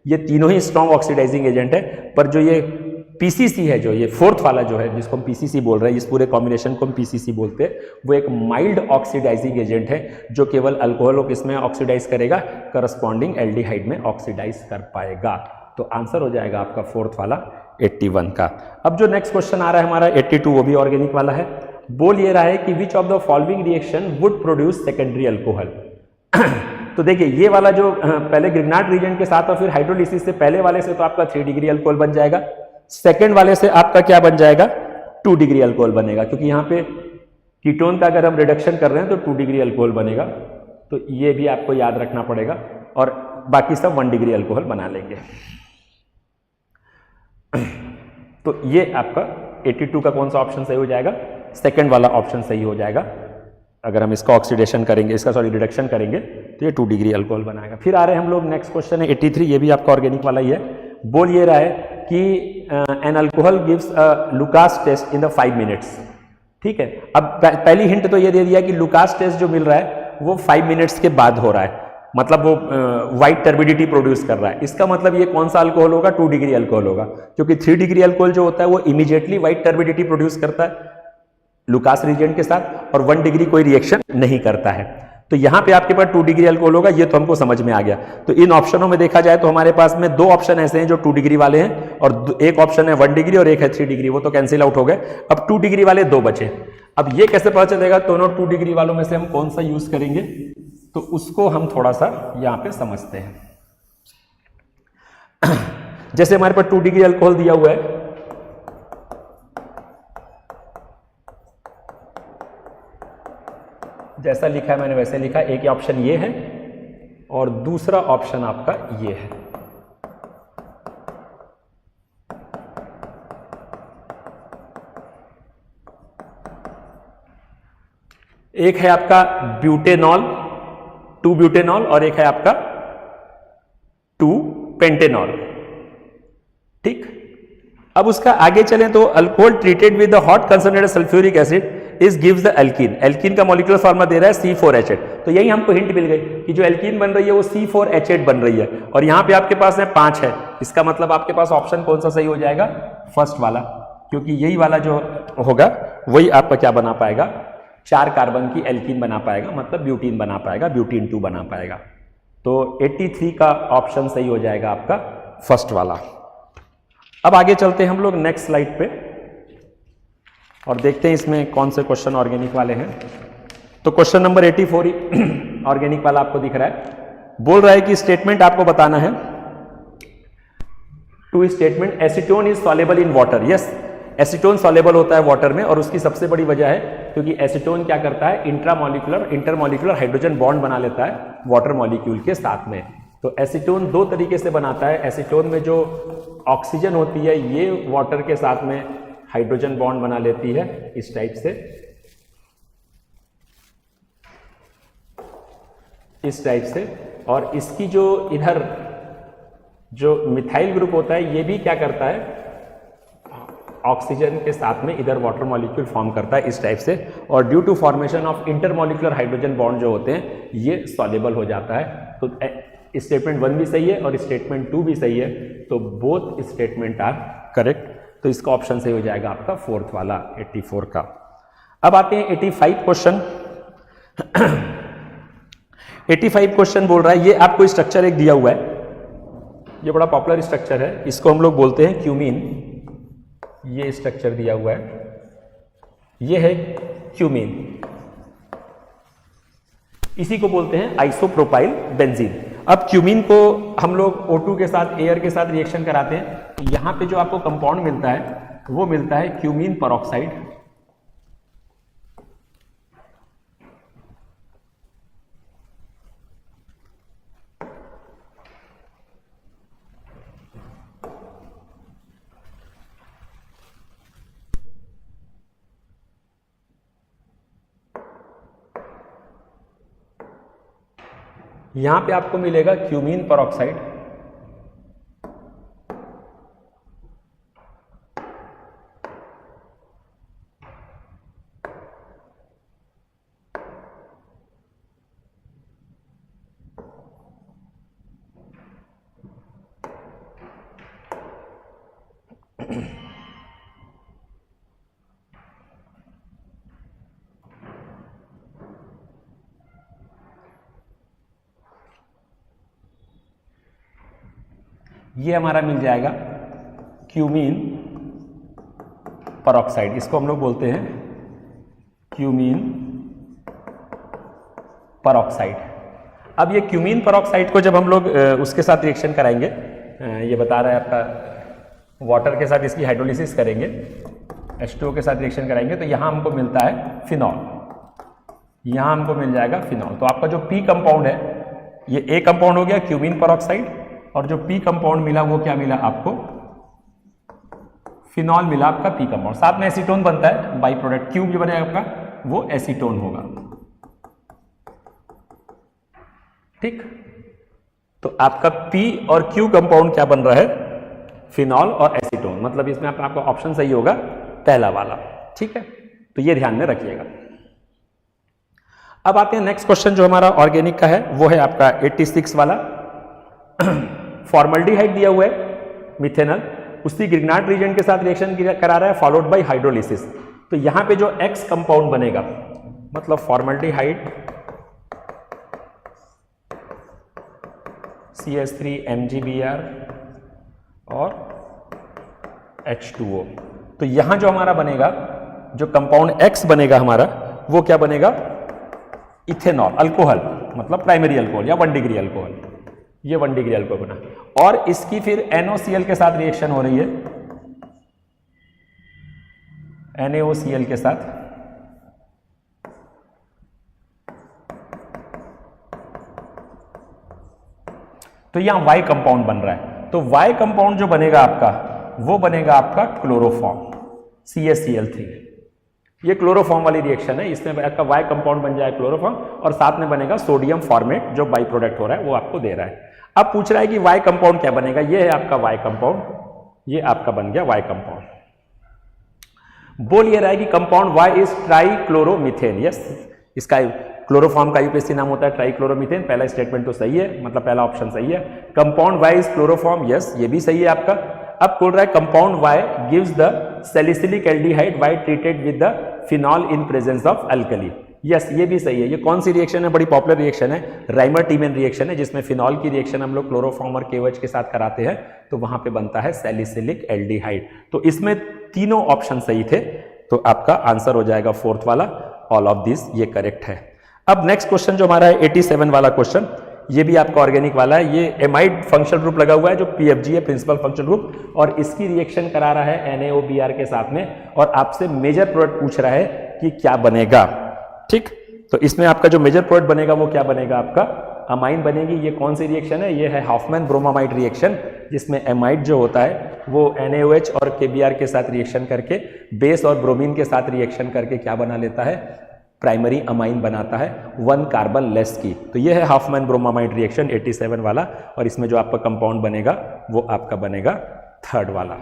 ये तीनों ही स्ट्रॉन्ग ऑक्सीडाइजिंग एजेंट है। पर जो ये PCC है, जो ये फोर्थ वाला जो है जिसको हम PCC बोल रहे हैं, इस पूरे कॉम्बिनेशन को हम PCC बोलते हैं, वो एक माइल्ड ऑक्सीडाइजिंग एजेंट है, जो केवल अल्कोहल को किसमें ऑक्सीडाइज करेगा, करस्पॉन्डिंग एल्डिहाइड में ऑक्सीडाइज कर पाएगा। तो आंसर हो जाएगा आपका फोर्थ वाला 81 का। अब जो नेक्स्ट क्वेश्चन आ रहा है हमारा 82, वो भी ऑर्गेनिक वाला है। बोल ये रहा है कि which of the following reaction would produce secondary alcohol. तो देखिए ये वाला जो पहले ग्रिग्नार्ड रीजेंट के साथ और फिर हाइड्रोलिसिस से पहले वाले से तो आपका 3 डिग्री अल्कोहल बन जाएगा, सेकेंड वाले से आपका क्या बन जाएगा, 2 डिग्री अल्कोहल बनेगा, क्योंकि यहाँ पे कीटोन का अगर हम रिडक्शन कर रहे हैं तो 2 डिग्री अल्कोहल बनेगा। तो ये भी आपको याद रखना पड़ेगा, और बाकी सब 1 डिग्री अल्कोहल बना लेंगे। तो ये आपका 82 का कौन सा ऑप्शन सही हो जाएगा, सेकेंड वाला ऑप्शन सही हो जाएगा। अगर हम इसका ऑक्सीडेशन करेंगे, इसका सॉरी रिडक्शन करेंगे, तो ये 2 डिग्री अल्कोहल बनाएगा। फिर आ रहे हैं हम लोग नेक्स्ट क्वेश्चन है 83, ये भी आपका ऑर्गेनिक वाला ही है। बोल ये रहा है कि an alcohol gives Lucas test in the 5 minutes. ठीक है, अब पहली हिंट तो ये दे दिया कि लुकास टेस्ट जो मिल रहा है वो 5 मिनट्स के बाद हो रहा है, मतलब वो व्हाइट टर्बिडिटी प्रोड्यूस कर रहा है। इसका मतलब ये कौन सा अल्कोहल होगा, 2 डिग्री अल्कोहल होगा, क्योंकि 3 डिग्री अल्कोहल जो होता है वो इमीडिएटली व्हाइट टर्बिडिटी प्रोड्यूस करता है लुकास रीजेंट के साथ, और 1 डिग्री कोई रिएक्शन नहीं करता है। तो यहां पे आपके पास 2 डिग्री अल्कोहल होगा, ये तो हमको समझ में आ गया। तो इन ऑप्शनों में देखा जाए तो हमारे पास में 2 ऑप्शन ऐसे हैं जो 2 डिग्री वाले हैं, और एक ऑप्शन है 1 डिग्री और एक है 3 डिग्री, वो तो कैंसिल आउट हो गए। अब 2 डिग्री वाले 2 बचे। अब ये कैसे पता चलेगा दोनों 2 डिग्री वालों में से हम कौन सा यूज करेंगे, तो उसको हम थोड़ा सा यहां पे समझते हैं। जैसे हमारे पास 2 डिग्री अल्कोहल दिया हुआ है, जैसा लिखा है मैंने वैसे लिखा, एक ऑप्शन ये है और दूसरा ऑप्शन आपका ये है। एक है आपका ब्यूटेनॉल, 2 ब्यूटेनॉल, और एक है आपका 2 पेंटेनॉल। ठीक, अब उसका आगे चलें तो alcohol treated with the hot concentrated sulphuric acid इस गिव्स द एल्कीन। एल्कीन का मॉलिक्यूलर फॉर्मूला दे रहा है C4H8। तो यही हमको हिंट मिल गई कि जो एल्कीन बन रही है वो C4H8 बन रही है, और यहां पे आपके पास है 5 है। इसका मतलब आपके पास ऑप्शन कौन सा सही हो जाएगा, फर्स्ट वाला, क्योंकि यही वाला जो होगा वही आपका क्या बना पाएगा, 4 कार्बन की एल्कीन बना पाएगा, मतलब ब्यूटीन बना पाएगा, ब्यूटीन 2 बना पाएगा। तो 83 का ऑप्शन सही हो जाएगा आपका फर्स्ट वाला। अब आगे चलते हैं हम लोग नेक्स्ट स्लाइड पे और देखते हैं इसमें कौन से क्वेश्चन ऑर्गेनिक वाले हैं। तो क्वेश्चन नंबर 84 ऑर्गेनिक वाला आपको दिख रहा है। बोल रहा है कि स्टेटमेंट आपको बताना है, two statement, acetone is soluble in water. Yes, acetone soluble होता है वाटर में, और उसकी सबसे बड़ी वजह है क्योंकि एसीटोन क्या करता है, इंटरमॉलिक्यूलर हाइड्रोजन बॉन्ड बना लेता है वाटर मॉलिक्यूल के साथ में। तो एसीटोन दो तरीके से बनाता है। एसीटोन में जो ऑक्सीजन होती है ये वाटर के साथ में हाइड्रोजन बॉन्ड बना लेती है इस टाइप से, इस टाइप से, और इसकी जो इधर जो मिथाइल ग्रुप होता है ये भी क्या करता है, ऑक्सीजन के साथ में इधर वाटर मॉलिक्यूल फॉर्म करता है इस टाइप से, और due to formation of intermolecular hydrogen bond जो होते हैं ये सॉल्युबल हो जाता है। तो स्टेटमेंट 1 भी सही है और स्टेटमेंट 2 भी सही है, तो बोथ स्टेटमेंट आर करेक्ट। तो इसका ऑप्शन सही हो जाएगा आपका फोर्थ वाला 84 का। अब आते हैं 85 क्वेश्चन। 85 क्वेश्चन बोल रहा है, ये आपको स्ट्रक्चर एक दिया हुआ है, ये बड़ा पॉपुलर स्ट्रक्चर है, इसको हम लोग बोलते हैं क्यूमीन। ये स्ट्रक्चर दिया हुआ है, ये है क्यूमीन, इसी को बोलते हैं आइसोप्रोपाइल बेंजीन। अब क्यूमीन को हम लोग O2 के साथ, एयर के साथ रिएक्शन कराते हैं, यहां पे जो आपको कंपाउंड मिलता है वो मिलता है क्यूमीन परऑक्साइड। यहां पे आपको मिलेगा क्यूमीन परऑक्साइड, ये हमारा मिल जाएगा क्यूमीन परऑक्साइड, इसको हम लोग बोलते हैं क्यूमीन परऑक्साइड। अब ये क्यूमीन परऑक्साइड को जब हम लोग उसके साथ रिएक्शन कराएंगे, ये बता रहा है आपका वाटर के साथ इसकी हाइड्रोलिसिस करेंगे, H2O के साथ रिएक्शन कराएंगे, तो यहाँ हमको मिलता है फिनॉल, यहाँ हमको मिल जाएगा फिनॉल। तो आपका जो P कंपाउंड है, ये A कंपाउंड हो गया क्यूमीन परऑक्साइड, और जो P कंपाउंड मिला वो क्या मिला आपको, फिनॉल मिला आपका P कंपाउंड। साथ में एसीटोन बनता है, बाई प्रोडक्ट क्यूब जो बनेगा आपका वो एसीटोन होगा। ठीक, तो आपका P और Q कंपाउंड क्या बन रहा है, फिनॉल और एसीटोन। मतलब इसमें आपका ऑप्शन सही होगा पहला वाला। ठीक है, तो ये ध्यान में रखिएगा। अब आते हैं नेक्स्ट क्वेश्चन जो हमारा ऑर्गेनिक का है, वो है आपका 86 वाला। फॉर्मल्डिहाइड दिया हुआ है मिथेनॉल, उसी ग्रिग्नार्ड रीजन के साथ रिएक्शन करा रहा है फॉलोड बाय हाइड्रोलिसिस। तो यहां पे जो X कंपाउंड बनेगा, मतलब फॉर्मल्डिहाइड CH3 MgBr और H2O, तो यहां जो हमारा बनेगा, जो कंपाउंड X बनेगा हमारा, वो क्या बनेगा, इथेनॉल अल्कोहल, मतलब प्राइमरी अल्कोहल या 1 डिग्री अल्कोहल। ये 1 डिग्री अल्कोहल बना, और इसकी फिर NaOCl के साथ रिएक्शन हो रही है, NaOCl के साथ। तो यहां Y कंपाउंड बन रहा है, तो Y कंपाउंड जो बनेगा आपका, वो बनेगा आपका क्लोरोफॉर्म CaCl3। ये क्लोरोफॉर्म वाली रिएक्शन है, इसमें आपका Y कंपाउंड बन जाए क्लोरोफॉर्म, और साथ में बनेगा सोडियम फॉर्मेट जो बाई प्रोडक्ट हो रहा है वो आपको दे रहा है। अब पूछ रहा है कि Y कंपाउंड क्या बनेगा, ये है आपका Y कंपाउंड, ये आपका बन गया Y कंपाउंड। बोल ये रहा है कि कंपाउंड Y इज ट्राइक्लोरोमीथेन। यस, इसका क्लोरोफॉर्म का यूपीएससी नाम होता है ट्राइक्लोरोमीथेन। पहला स्टेटमेंट तो सही है, मतलब पहला ऑप्शन सही है। Compound Y is chloroform, yes ये भी सही है आपका। अब बोल रहा है compound Y gives the salicylic aldehyde Y treated with the phenol in presence of alkali. Yes ये भी सही है। ये कौन सी रिएक्शन है, बड़ी पॉपुलर रिएक्शन है, राइमर-टीमन रिएक्शन है, जिसमें फिनॉल की रिएक्शन हम लोग क्लोरोफॉर्म और KOH के साथ कराते हैं, तो वहां पे बनता है सैलिसिलिक एल्डिहाइड। तो इसमें तीनों ऑप्शन सही थे, तो आपका आंसर हो जाएगा फोर्थ वाला, ऑल ऑफ दिस ये करेक्ट है। अब नेक्स्ट क्वेश्चन जो हमारा है 87 वाला क्वेश्चन, ये भी आपका ऑर्गेनिक वाला है। ये एमाइड फंक्शनल ग्रुप लगा हुआ है जो PFG है, प्रिंसिपल फंक्शनल ग्रुप, और इसकी रिएक्शन करा रहा है NaOBr के साथ में, और आपसे मेजर प्रोडक्ट पूछ रहा है कि क्या बनेगा। ठीक, तो इसमें आपका जो मेजर प्रोडक्ट बनेगा वो क्या बनेगा, आपका अमाइन बनेगी। ये कौन सी रिएक्शन है, ये है हॉफमैन ब्रोमामाइड रिएक्शन, जिसमें एमाइड जो होता है वो NaOH और KBr के साथ रिएक्शन करके बेस और ब्रोमीन के साथ रिएक्शन करके क्या बना लेता है, प्राइमरी अमाइन बनाता है 1 कार्बन लेस की। तो ये है हॉफमैन ब्रोमामाइड रिएक्शन 87 वाला, और इसमें जो आपका कंपाउंड बनेगा वो आपका बनेगा 3rd वाला।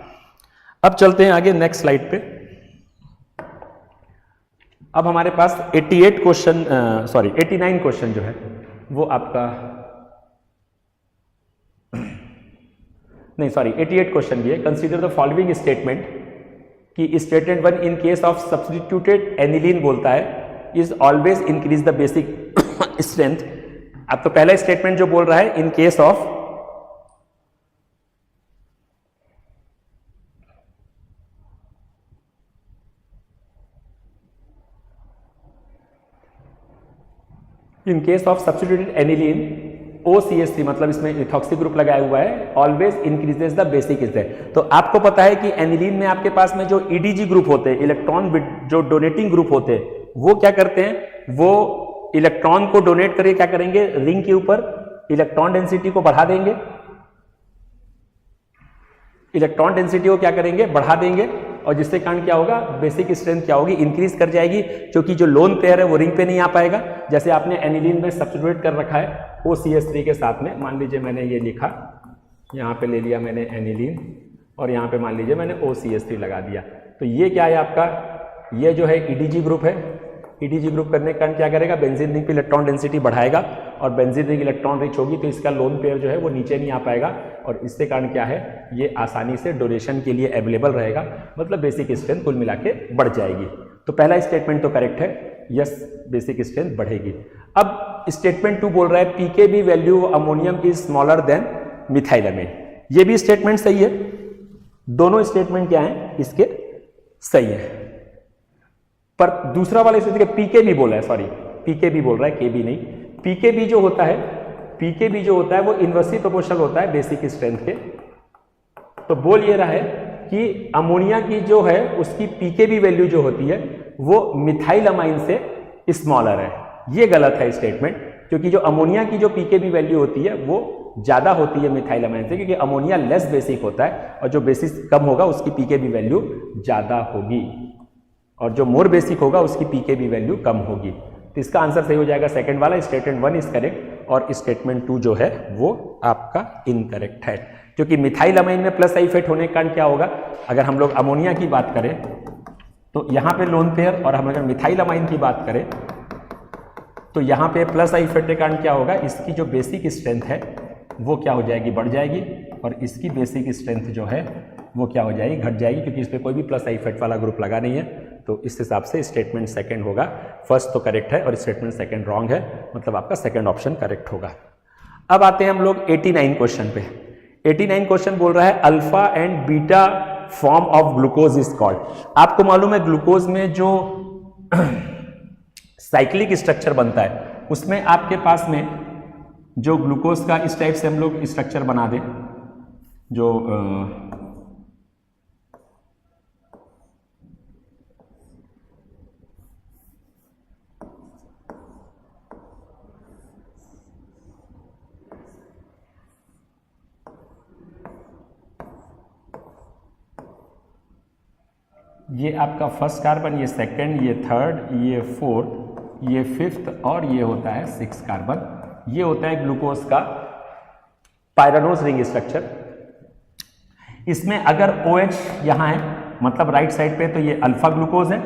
अब चलते हैं आगे नेक्स्ट स्लाइड पे। अब हमारे पास 89 क्वेश्चन जो है वो आपका 88 क्वेश्चन भी है। कंसीडर द फॉलोइंग स्टेटमेंट, कि statement 1 in case of substituted aniline बोलता है is always increase the basic strength. अब तो पहला स्टेटमेंट जो बोल रहा है in case of substituted aniline OCH3, मतलब इसमें इथॉक्सी ग्रुप लगाया हुआ है, always increases the basic strength. तो आपको पता है कि एनिलीन में आपके पास में जो EDG ग्रुप होते हैं, इलेक्ट्रॉन जो डोनेटिंग ग्रुप होते हैं, वो क्या करते हैं, वो इलेक्ट्रॉन को डोनेट करके क्या करेंगे, रिंग के ऊपर इलेक्ट्रॉन डेंसिटी को बढ़ा देंगे, इलेक्ट्रॉन डेंसिटी को क्या करेंगे, बढ़ा देंगे, और जिससे कारण क्या होगा, बेसिक स्ट्रेंथ क्या होगी, इंक्रीज कर जाएगी, क्योंकि जो लोन पेयर है वो रिंग पे नहीं आ पाएगा। जैसे आपने एनिलीन में सब्स्टिट्यूट कर रखा है OCH3 के साथ में, मान लीजिए मैंने ये लिखा, यहाँ पे ले लिया मैंने एनिलीन, और यहाँ पे मान लीजिए मैंने OCH3 लगा दिया। तो ये क्या है आपका, ये जो है EDG ग्रुप है। EDG ग्रुप करने के कारण क्या करेगा, बेंजीन रिंग पे इलेक्ट्रॉन डेंसिटी बढ़ाएगा, और बेंजीन रिंग इलेक्ट्रॉन रिच होगी तो इसका लोन पेयर जो है वो नीचे नहीं आ पाएगा, और इससे कारण क्या है, ये आसानी से डोनेशन के लिए अवेलेबल रहेगा, मतलब बेसिक स्ट्रेंथ कुल मिला के बढ़ जाएगी। तो पहला स्टेटमेंट तो करेक्ट है, यस बेसिक स्ट्रेंथ बढ़ेगी। अब स्टेटमेंट 2 बोल रहा है pKb value ammonium is smaller than methylamine. ये भी स्टेटमेंट सही है, दोनों स्टेटमेंट क्या है इसके सही है। पर दूसरा वाला स्टेटमेंट पीकेबी बोल रहा है, सॉरी पीकेबी बोल रहा है, केबी नहीं। पीकेबी जो होता है वो इनवर्सली प्रोपोर्शनल होता है बेसिक स्ट्रेंथ के। तो बोल ये रहा है कि अमोनिया की जो है उसकी पीकेबी वैल्यू जो होती है वो मिथाइलामाइन से स्मॉलर है। ये गलत है स्टेटमेंट, क्योंकि जो अमोनिया की जो पीकेबी वैल्यू होती है वो ज्यादा होती है मिथाइलामाइन से, क्योंकि अमोनिया लेस बेसिक होता है, और जो बेसिक कम होगा उसकी पीकेबी वैल्यू ज्यादा होगी, और जो मोर बेसिक होगा उसकी पीकेबी वैल्यू कम होगी। तो इसका आंसर सही हो जाएगा सेकंड वाला, स्टेटमेंट 1 इज करेक्ट, और स्टेटमेंट 2 जो है वो आपका इनकरेक्ट है, क्योंकि मिथाइलामाइन में प्लस इफेक्ट होने के कारण क्या होगा, अगर हम लोग अमोनिया की बात करें तो यहाँ पे लोन पेयर, और हम अगर मिथाइलामाइन की बात करें तो यहाँ पे प्लस इफेक्ट के कारण क्या होगा, इसकी जो बेसिक स्ट्रेंथ है वो क्या हो जाएगी, बढ़ जाएगी, और इसकी बेसिक स्ट्रेंथ जो है वो क्या हो जाएगी, घट जाएगी, क्योंकि इस पर कोई भी प्लस इफेक्ट वाला ग्रुप लगा नहीं है। तो इस हिसाब से स्टेटमेंट सेकंड होगा, फर्स्ट तो करेक्ट है और स्टेटमेंट सेकंड रॉन्ग है, मतलब आपका सेकंड ऑप्शन करेक्ट होगा। अब आते हैं हम लोग 89 क्वेश्चन पे। 89 क्वेश्चन बोल रहा है alpha and beta form of glucose is called. आपको मालूम है ग्लूकोज में जो साइक्लिक स्ट्रक्चर बनता है उसमें आपके पास में जो ग्लूकोज का इस टाइप से हम लोग स्ट्रक्चर बना दें, जो ये आपका फर्स्ट कार्बन, ये सेकंड, ये थर्ड, ये फोर्थ, ये फिफ्थ, और ये होता है 6 कार्बन। ये होता है ग्लूकोज का पायरानोज रिंग स्ट्रक्चर। इसमें अगर OH यहाँ है, मतलब राइट साइड पे, तो ये अल्फा ग्लूकोज है,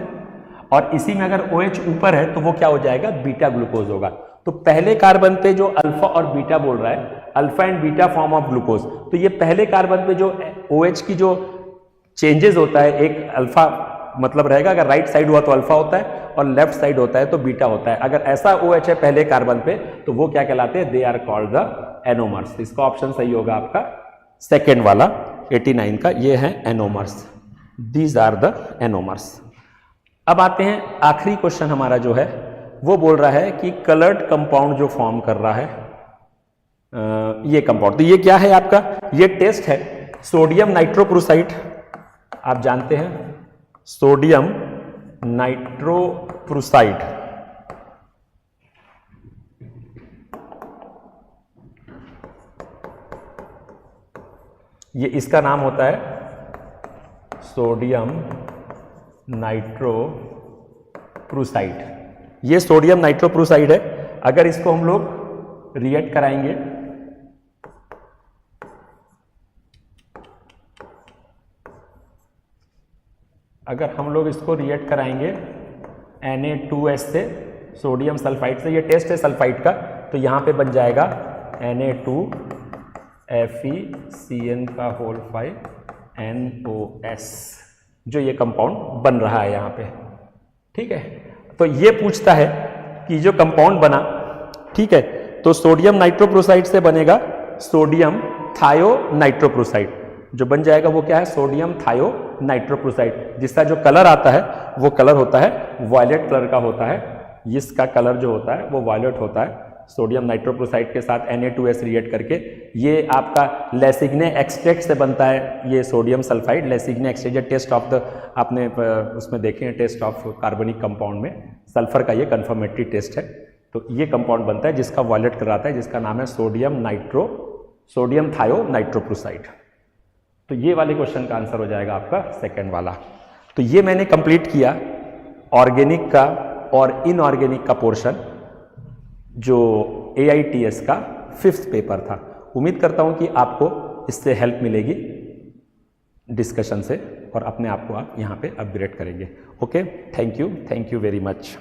और इसी में अगर OH ऊपर है तो वो क्या हो जाएगा, बीटा ग्लूकोज होगा। तो पहले कार्बन पे जो अल्फा और बीटा बोल रहा है, alpha and beta form of glucose, तो ये पहले कार्बन पे जो OH की जो चेंजेस होता है, एक अल्फा मतलब रहेगा, अगर राइट साइड हुआ तो अल्फा होता है, और लेफ्ट साइड होता है तो बीटा होता है। अगर ऐसा OH है पहले कार्बन पे तो वो क्या कहलाते हैं, they are called the anomers. इसका ऑप्शन सही होगा आपका सेकेंड वाला 89 का, ये है anomers, these are the anomers. अब आते हैं आखिरी क्वेश्चन हमारा जो है वो बोल रहा है कि कलर्ड कंपाउंड जो फॉर्म कर रहा है ये कंपाउंड, तो ये क्या है आपका, ये टेस्ट है सोडियम नाइट्रोक्लोराइड। आप जानते हैं सोडियम नाइट्रोप्रूसाइड, ये इसका नाम होता है सोडियम नाइट्रोप्रूसाइड। ये सोडियम नाइट्रोप्रूसाइड है। अगर इसको हम लोग रिएक्ट कराएंगे, अगर हम लोग इसको रिएक्ट कराएंगे Na2S से, सोडियम सल्फाइड से, ये टेस्ट है सल्फाइड का, तो यहाँ पे बन जाएगा Na2FeCN5NOS, जो ये कंपाउंड बन रहा है यहाँ पे। ठीक है, तो ये पूछता है कि जो कंपाउंड बना, ठीक है, तो सोडियम नाइट्रोप्रूसाइड से बनेगा सोडियम थायोनाइट्रोप्रूसाइड। जो बन जाएगा वो क्या है? सोडियम थायोनाइट्रोप्रूसाइड, जिसका जो कलर आता है वो कलर होता है वायलेट कलर का होता है। इसका कलर जो होता है वो वायलेट होता है। सोडियम नाइट्रोप्रूसाइड के साथ Na2S रिएक्ट करके ये आपका लेसिग्ने एक्सट्रैक्ट से बनता है, ये sodium sulphide. Lassaigne extract test of the, आपने उसमें देखे हैं टेस्ट ऑफ कार्बनिक कंपाउंड में सल्फर का ये कंफर्मेटरी टेस्ट है। तो ये कंपाउंड बनता है जिसका वायलेट कलर आता है, जिसका नाम है सोडियम थायोनाइट्रोप्रूसाइड। तो ये वाले क्वेश्चन का आंसर हो जाएगा आपका सेकंड वाला। तो ये मैंने कंप्लीट किया ऑर्गेनिक का और इनऑर्गेनिक का पोर्शन, जो AITS का 5th पेपर था। उम्मीद करता हूं कि आपको इससे हेल्प मिलेगी डिस्कशन से, और अपने आप को आप यहां पे अपग्रेड करेंगे। Okay, thank you very much.